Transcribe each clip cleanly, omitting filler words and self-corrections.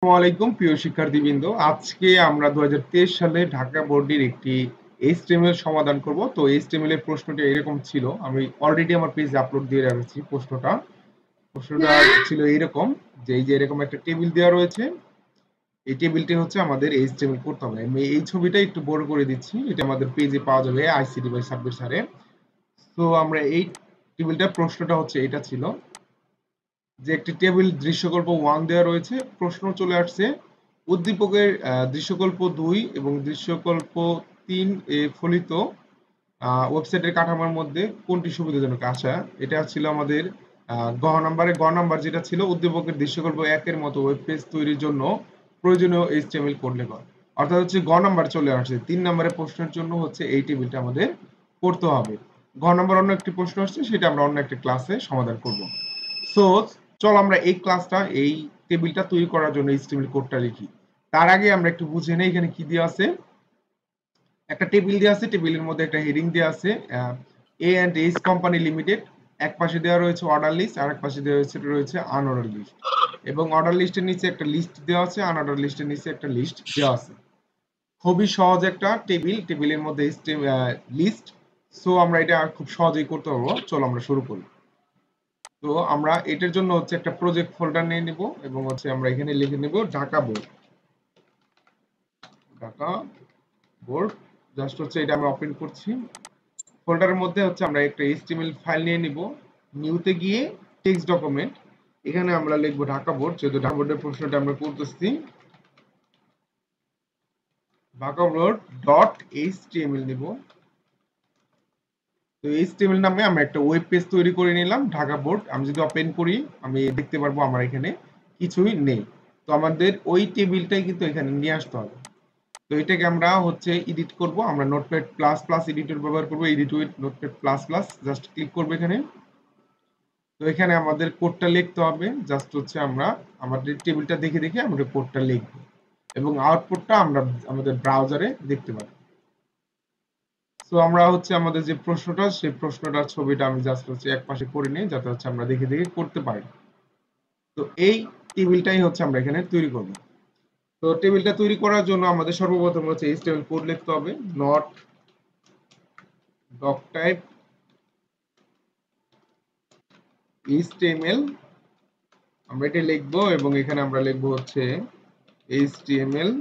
আসসালামু আলাইকুম প্রিয় শিক্ষার্থীবৃন্দ, আজকে আমরা 2023 সালে ঢাকা বোর্ডের একটি এইচটিএমএল সমাধান করব। তো এইচটিএমএল এর প্রশ্নটা এরকম ছিল, আমি অলরেডি আমার পেজে আপলোড দিয়ে রেখেছি। প্রশ্নটা ছিল এরকম যে এই যে এরকম একটা টেবিল দেওয়া রয়েছে, এই টেবিলটি হচ্ছে আমাদের এইচটিএমএল করতে হবে। আমি এই ছবিটা একটু বড় করে দিচ্ছি, এটা আমাদের পেজে পাওয়া যাবে আইসিটি বাই সাব্বির স্যারে। তো আমরা এই টেবিলটা প্রশ্নটা হচ্ছে এটা ছিল যে একটি টেবিল দৃশ্যকল্প 1 দেওয়া রয়েছে, প্রশ্ন চলে আসছে উদ্দীপকের দৃশ্যকল্প 2 এবং দৃশ্যকল্প 3 এ ফলিত ওয়েবসাইটের কাঠামোর মধ্যে কোনটি সুবিধাজনক। আশা এটা ছিল আমাদের গ নাম্বার যেটা ছিল উদ্দীপকের দৃশ্যকল্প 1 এর মতো ওয়েব পেজ তৈরির জন্য প্রয়োজনীয় এইচটিএমএল কোড লেখা। অর্থাৎ হচ্ছে গ নাম্বার চলে আসছে। 3 নম্বরের প্রশ্নের জন্য হচ্ছে এই টেবিলটা আমাদের করতে হবে। ঘ নাম্বার অন্য একটি প্রশ্ন আসছে, সেটা আমরা অন্য একটা ক্লাসে সমাধান করব। সো চল আমরা এই ক্লাসটা এই টেবিলটা তৈরি করার জন্য এইচটিএমএল কোডটা লিখি। তার আগে আমরা একটু বুঝে নেই এখানে কি দেওয়া আছে। একটা টেবিল দেওয়া আছে, টেবিলের মধ্যে একটা হেডিং দেওয়া আছে এ এন্ড এইচ কোম্পানি লিমিটেড। এক পাশে দেওয়া রয়েছে অর্ডার লিস্ট, আর এক পাশে দেওয়া রয়েছে আনঅর্ডার লিস্ট। এবং অর্ডার লিস্টের নিচে একটা লিস্ট দেওয়া আছে, আনঅর্ডার লিস্টের নিচে একটা লিস্ট দেওয়া আছে। খুবই সহজ একটা টেবিল, টেবিলের মধ্যে লিস্ট। সো আমরা এটা খুব সহজেই করতে পারবো। চলো আমরা শুরু করি। তো আমরা এটার জন্য হচ্ছে একটা প্রজেক্ট ফোল্ডার নিয়ে নিব এবং হচ্ছে আমরা এখানে লিখে নেব Dhaka board. Dhaka board just হচ্ছে এটা আমি ওপেন করছি। ফোল্ডারের মধ্যে হচ্ছে আমরা একটা এইচটিএমএল ফাইল নিয়ে নিব। নিউতে গিয়ে টেক্সট ডকুমেন্ট, এখানে আমরা লিখব ঢাকা বোর্ড, যেহেতু ঢাকা বোর্ডের প্রশ্নটা আমরা করতেছি। ঢাকা বোর্ড ডট এইচটিএমএল নিব। তো এইচটিএমএল নামে আমরা একটা ওয়েব পেজ তৈরি করে নিলাম ঢাকা বোর্ড। আমি যদি ওপেন করি আমি দেখতে পারবো আমার এখানে কিছুই নেই। তো আমাদের ওই টেবিলটাই কিন্তু এখানে নিয়ে আসতে হবে। তো এটাকে আমরা হচ্ছে এডিট করব। আমরা নোটপ্যাড প্লাস প্লাস এডিটর ব্যবহার করব। Edit with notepad plus plus just click করব এখানে। তো এখানে আমাদের কোডটা লিখতে হবে। জাস্ট হচ্ছে আমরা আমাদের টেবিলটা দেখে দেখে আমরা কোডটা লিখব এবং আউটপুটটা আমরা আমাদের ব্রাউজারে দেখতে পাবো। তো আমরা হচ্ছে আমাদের যে প্রশ্নটা, সেই প্রশ্নটার ছবিটা আমি জাস্ট হচ্ছে একপাশে করে নিই, যাতে হচ্ছে আমরা দেখে দেখে করতে পারি। তো এই টেবিলটাই হচ্ছে আমরা এখানে তৈরি করব। তো টেবিলটা তৈরি করার জন্য আমাদের সর্বপ্রথম হচ্ছে এইচটিএমএল কোড লিখতে হবে। নট ডক টাইপ এইচটিএমএল আমরা এটা লিখবো এবং এখানে আমরা লিখবো হচ্ছে এইচটিএমএল।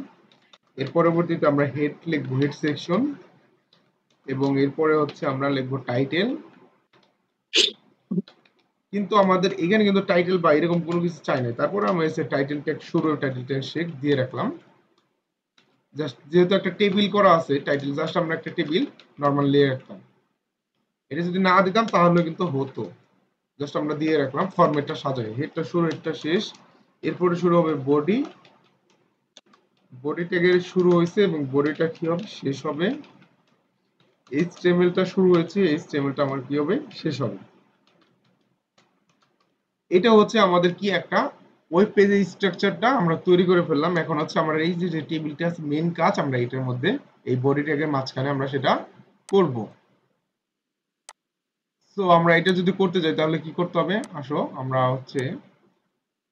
এর পরবর্তীতে আমরা হেড লিখবো, হেড সেকশন, এবং এরপরে হচ্ছে আমরা লিখবো টাইটেল। কিন্তু আমাদের এখানে কিন্তু টাইটেল বা এরকম কোনো কিছু চাই না। তারপরে আমরা এসে টাইটেল ট্যাগ শুরু, টাইটেল ট্যাগ শেষ দিয়ে রাখলাম। জাস্ট যেহেতু একটা টেবিল করা আছে, টাইটেল জাস্ট আমরা একটা টেবিল নরমাল দিয়ে রাখতাম। এটা যদি না দিতাম তাহলে কিন্তু হতো। জাস্ট আমরা দিয়ে রাখলাম, ফরম্যাটটা সাজাই, হেডটা শুরু হেডটা শেষ। এরপরে শুরু হবে বডি, বডি ট্যাগের শুরু হয়েছে এবং বডিটা কি হবে শেষ হবে। এইচটিএমএলটা শুরু হয়েছে, এইচটিএমএলটা আমার কি হবে শেষ হবে। এটা হচ্ছে আমাদের কি একটা ওয়েব পেজের স্ট্রাকচারটা আমরা তৈরি করে ফেললাম। এখন হচ্ছে আমরা এই যে টেবিলটা আছে মেইন কাজ, আমরা এটার মধ্যে এই বডি ট্যাগের মাঝখানে আমরা সেটা করব। সো আমরা এটা যদি করতে যাই তাহলে কি করতে হবে, আসো আমরা হচ্ছে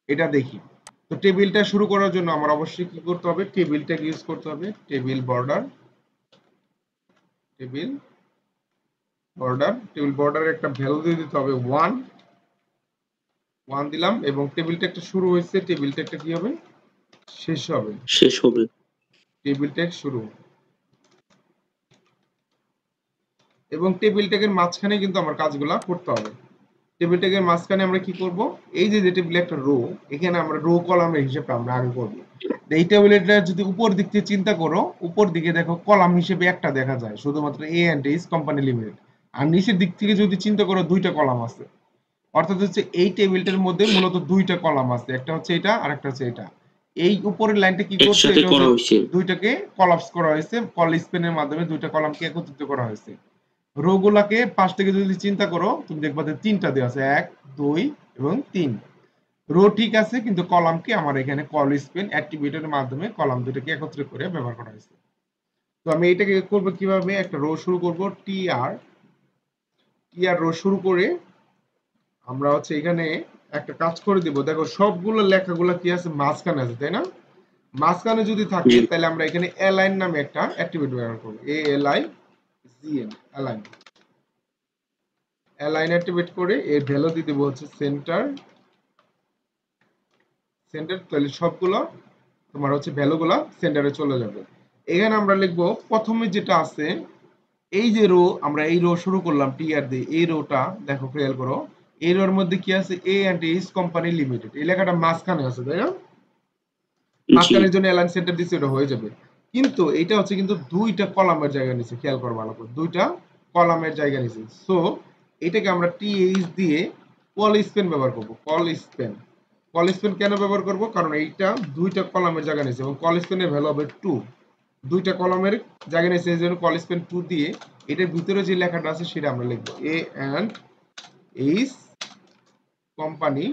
এটা দেখি। তো টেবিলটা শুরু করার জন্য আমরা অবশ্যই কি করতে হবে, টেবিল ট্যাগ ইউজ করতে হবে। Table border, table border, table বর্ডারে একটা ভ্যালু দিয়ে দিতে হবে 1 দিলাম এবং টেবিলটা একটা শুরু হয়েছে, টেবিলটা একটা কি হবে শেষ হবে, টেবিল ট্যাগ শুরু। এবং টেবিল ট্যাগের মাঝখানে কিন্তু আমার কাজগুলা করতে হবে। টেবিল ট্যাগের মাঝখানে আমরা কি করব, এই যে টেবিলে একটা রো, এখানে আমরা রো কলামের হিসাবটা আমরা আগে করব। এই টেবিলটা যদি উপর দিক থেকে চিন্তা করো, উপর দিকে দেখো কলাম হিসেবে একটা দেখা যায় শুধুমাত্র এ এন্ড এইচ কোম্পানি লিমিটেড, আর নিচের দিক থেকে যদি চিন্তা করো দুইটা কলাম আছে। অর্থাৎ হচ্ছে এই টেবিলটার মধ্যে মূলত দুইটা কলাম আছে, একটা হচ্ছে এটা আর একটা হচ্ছে এটা। এই উপরের লাইনটা কি করছে, এটা হচ্ছে দুইটাকে কলাপস করা হয়েছে, কল স্পেনের মাধ্যমে দুইটা কলামকে একত্রিত করা হয়েছে। রো গুলাকে পাশ থেকে যদি চিন্তা করো তুমি দেখবা যে তিনটা দেওয়া আছে, 1 2 এবং 3। রো ঠিক আছে, কিন্তু কলামকে আমার এখানে কল স্পেন অ্যাট্রিবিউটের মাধ্যমে কলাম দুটোকে একত্রিত করে ব্যবহার করা হয়েছে। তো আমি এটাকে করব কিভাবে, একটা রো শুরু করব টিআর রো শুরু করে আমরা হচ্ছে এখানে একটা কাজ করে দিব, দেখো সবগুলো লেখাগুলো কি আছে মাঝখানে আছে, তাই না? মাঝখানে যদি থাকে তাহলে আমরা এখানে অ্যালাইন নামে একটা অ্যাট্রিবিউট ব্যবহার করব, ALIGN অ্যালাইন। অ্যালাইন অ্যাট্রিবিউট করে এর ভ্যালু দিয়ে দেব হচ্ছে সেন্টার। তাহলে সবগুলো তোমার হচ্ছে ভ্যালুগুলো সেন্টারে চলে যাবে। এখানে আমরা লিখবো প্রথমে যেটা আছে এই যে রো, আমরা এই রো শুরু করলাম টিআর দিয়ে, এই রোটা দেখো খেয়াল করো, এই রোর মধ্যে কি আছে A&S কোম্পানি লিমিটেড, এই লেখাটা মাঝখানে আছে, তাই না? মাঝখানের জন্য অ্যালাইন সেন্টার দিচ্ছে, ওটা হয়ে যাবে। কিন্তু এটা হচ্ছে কিন্তু দুইটা কলামের জায়গা নিচ্ছে, খেয়াল করো ভালো করে, দুইটা কলামের জায়গা নিচ্ছে। সো এটাকে আমরা TH দিয়ে কল স্পেন ব্যবহার করব। কল স্পেন কেন ব্যবহার করব? কারণ এইটা দুইটা কলামের জায়গা নিচ্ছে এবং কল স্পেনের ভ্যালু হবে 2, দুইটা কলামের জায়গা নিচ্ছে, এই জন্য কল স্পেন 2 দিয়ে এটার ভিতরে যে লেখাটা আছে সেটা আমরা লিখবো A&S company,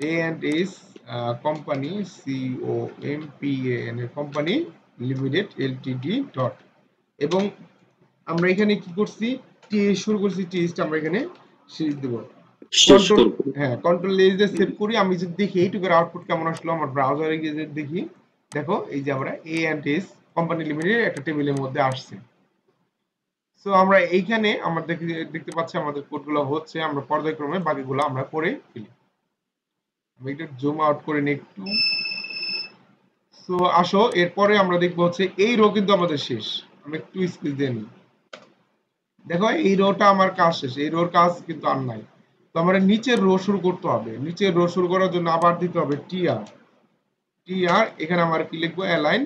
A&S company COMPAN company limited LTD dot, এবং আমরা এখানে কি করছি টিএস শুরু করছি, টিএসটা আমরা এখানে শেষ দেব। কন্ট্রোল কন্ট্রোল এস দিয়ে সেভ করি। আমি যদি দেখি এইটুকুর আউটপুট কেমন আসলো আমার ব্রাউজারে গিয়ে যদি দেখি, দেখো এই যে আমরা A&S কোম্পানি লিমিটেড একটা টেবিলের মধ্যে আসছে। সো আমরা এইখানে আমরা দেখতে পাচ্ছি আমাদের কোডগুলো হচ্ছে, আমরা পর্যায়ক্রমে বাকিগুলো আমরা করে ফেলি। আমি একটু জুম আউট করে নিই একটু। সো আসো এরপরে আমরা দেখবো হচ্ছে এই রো কিন্তু আমাদের শেষ। আমি একটু স্পেস দিয়ে নিই, দেখো এই রোটা আমার কাজ শেষ, এই রোর কাজ কিন্তু আর নাই। তো আমার নিচের রো শুরু করতে হবে, নিচের রো শুরু করার জন্য আবার দিতে হবে টিআর। এখানে আমার কি লিখবো অ্যালাইন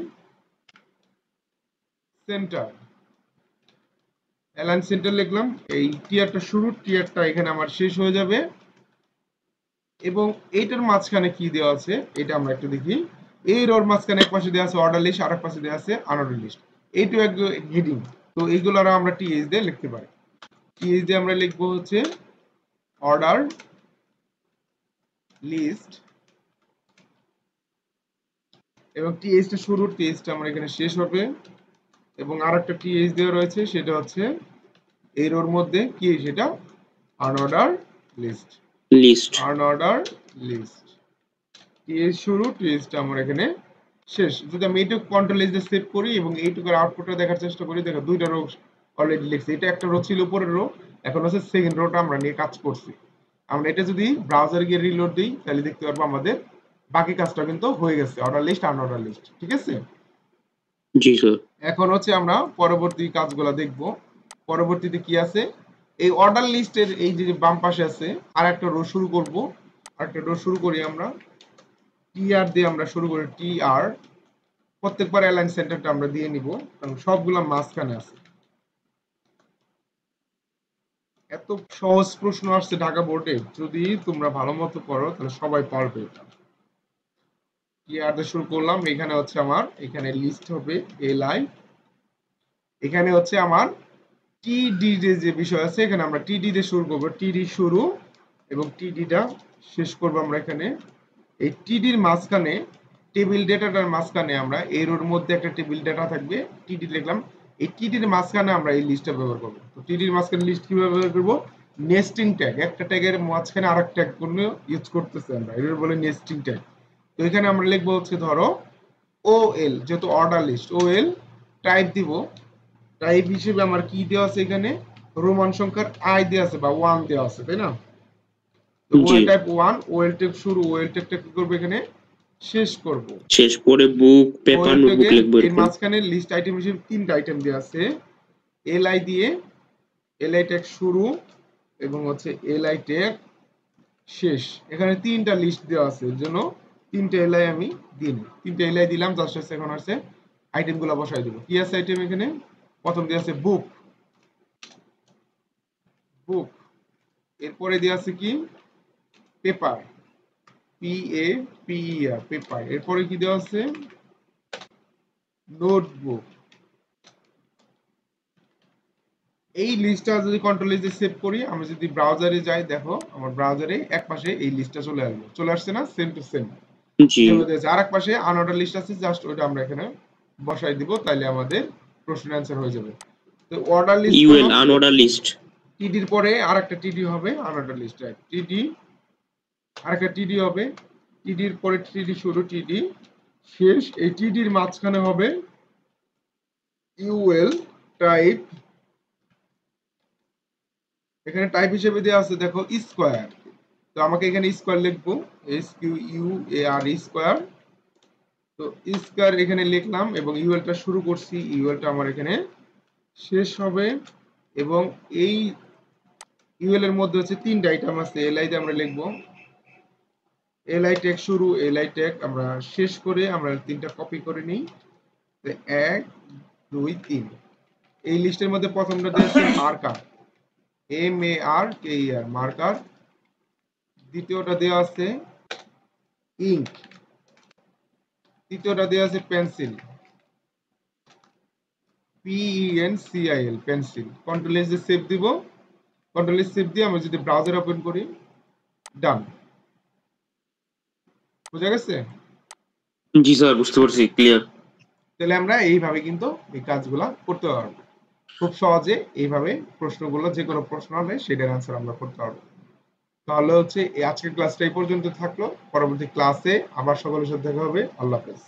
সেন্টার, অ্যালাইন সেন্টার লিখলাম। এই টিআরটা শুরু, টিআরটা এখানে আমার শেষ হয়ে যাবে এবং এইটার মাঝখানে কি দেওয়া আছে এটা আমরা একটু দেখি। এই রোর মাঝখানে এক পাশে দেওয়া আছে অর্ডার লিস্ট, আর এক পাশে দেওয়া আছে আনঅর্ডার লিস্ট, এইটু এক হেডিং। তো এইগুলো আমরা টিএইচ দিয়ে লিখতে পারি। টিএইচ দিয়ে আমরা লিখবো হচ্ছে অর্ডার লিস্ট, এবং টিএইচটা শুরু, টিএইচটা আমরা এখানে শেষ হবে, এবং আরেকটা টিএইচ দেওয়া রয়েছে সেটা হচ্ছে এই রোর মধ্যে কি, সেটা unorder list, unorder list. TH শুরু, টিএইচটা আমরা এখানে শেষ। যদি আমি এইটুকু কন্ট্রোল এস দিয়ে সেভ করি এবং এইটুকুর আউটপুটটা দেখার চেষ্টা করি, দেখো দুইটা রো অলরেডি লিখছি। এটা একটা রো ছিল উপরের রো, এখন হচ্ছে সেকেন্ড রোটা আমরা নিয়ে কাজ করছি। আমরা এটা যদি ব্রাউজারে গিয়ে রিলোড দিই তাহলে দেখতে পারবো আমাদের বাকি কাজটা কিন্তু হয়ে গেছে, অর্ডার লিস্ট আনঅর্ডার লিস্ট, ঠিক আছে? জি স্যার। এখন হচ্ছে আমরা পরবর্তী কাজগুলো দেখব। পরবর্তীতে কি আছে, এই অর্ডার লিস্টের এই যে বাম পাশে আছে আর একটা রো শুরু করব, আরেকটা রো শুরু করি আমরা টিআর দিয়ে, আমরা শুরু করি টিআর। প্রত্যেকবার অ্যালাইন সেন্টারটা আমরা দিয়ে নিব কারণ সবগুলা মাঝখানে আছে। এত সহজ প্রশ্ন আসছে ঢাকা বোর্ডে, যদি তোমরা ভালো মতো করো তাহলে সবাই পারবে এটা। টিআর দিয়ে শুরু করলাম, এখানে হচ্ছে আমার এখানে লিস্ট হবে এলআই, এখানে হচ্ছে আমার টিডি যে বিষয় আছে এখানে আমরা টিডি দিয়ে শুরু করব, টিডি শুরু এবং টিডিটা শেষ করব আমরা এখানে। এই টিডির মাঝখানে টেবিল ডেটাটার মাঝখানে আমরা এর ওর মধ্যে একটা টেবিল ডেটা থাকবে, টিডি লিখলাম। এই টিডির মাঝখানে আমরা এই লিস্টটা ব্যবহার করব। তো টিডির মাঝখানে লিস্ট কিভাবে ব্যবহার করব, নেস্টিং ট্যাগ, একটা ট্যাগের মাঝখানে আরেকটা ট্যাগ কোন ইউজ করতেছে আমরা, এর বলে নেস্টিং ট্যাগ। তো এখানে আমরা লিখব হচ্ছে ধরো ওএল, যেহেতু অর্ডার লিস্ট, ওএল টাইপ দিব। টাইপ হিসেবে আমার কি দেওয়া আছে এখানে রোমান সংখ্যার আই দেওয়া আছে বা 1 দেওয়া আছে, তাই না? তো ওএল টাইপ 1, ওএল টাইপ শুরু, ওএল টাইপটা কি করব এখানে শেষ করব, শেষ করে বুক পেপার নোটবুক লিখব। এর মাঝখানে লিস্ট আইটেম হিসেবে তিনটা আইটেম দেওয়া আছে, এলআই দিয়ে, এলআই ট্যাগ শুরু এবং হচ্ছে এলআই ট্যাগ শেষ। এখানে তিনটা লিস্ট দেওয়া আছে, এর জন্য তিনটা এলআই আমি দিই, তিনটা এলআই দিলাম। জাস্ট এখন আছে আইটেমগুলো বসাই দেব। কি আছে আইটেম এখানে, প্রথম দেওয়া আছে বুক, বুক, এরপরে দেওয়া আছে কি পেপার, PAPER পেপার, এরপরে কি দেওয়া আছে নোটবুক। এই লিস্টটা যদি কন্ট্রোল এস দিয়ে সেভ করি, আমি যদি ব্রাউজারে যাই, দেখো আমার ব্রাউজারে এক পাশে এই লিস্টটা চলে আসছে না, সেম টু সেম। জি, আর এক পাশে আনঅর্ডার লিস্ট আছে, জাস্ট ওটা আমরা এখানে বসাই দিব, তাইলে আমাদের প্রশ্নের অ্যানসার হয়ে যাবে। তো order list, UL unordered list, টিডির পরে আরেকটা টিডি হবে আনঅর্ডার লিস্ট, রাইট? টিডি আরেকটা টিডি হবে, টিডির পরে টিডি শুরু, টিডি শেষ। এই টিডির মাঝখানে হবে ইউএল টাইপ। এখানে টাইপ হিসেবে দেওয়া আছে দেখো স্কয়ার, তো আমাকে এখানে স্কয়ার লিখবো, S Q U A R square. তো স্কয়ার এখানে লিখলাম এবং ইউএলটা শুরু করছি, ইউএলটা আমার এখানে শেষ হবে। এবং এই ইউএল এর মধ্যে হচ্ছে তিনটা আইটেম আছে, এলআই তে আমরা লিখবো এলআই ট্যাগ শুরু, এলআই ট্যাগ আমরা শেষ করে আমরা তিনটা কপি করে নিই। 1 2 3। এই লিস্টের মধ্যে প্রথমটা দেওয়া আছে মার্কার, MARKER মার্কার। দ্বিতীয়টা দেওয়া আছে ইঙ্ক, তৃতীয়টা দেওয়া আছে pencil, PENCIL pencil. Control S দিয়ে সেভ দিব, কন্ট্রোল এস সেভ দিয়ে আমরা যদি ব্রাউজার ওপেন করি, ডান। বুঝা গেছে? জি স্যার, বুঝতে পারছি, ক্লিয়ার। তাহলে আমরা এইভাবে কিন্তু এই কাজগুলা করতে পারবো খুব সহজে। এইভাবে প্রশ্নগুলো, যে কোনো প্রশ্ন হবে সেটার অ্যান্সার আমরা করতে পারবো। তাহলে হচ্ছে আজকের ক্লাসটা এই পর্যন্ত থাকলো। পরবর্তী ক্লাসে আবার সকলের সাথে দেখা হবে। আল্লাহ হাফেজ।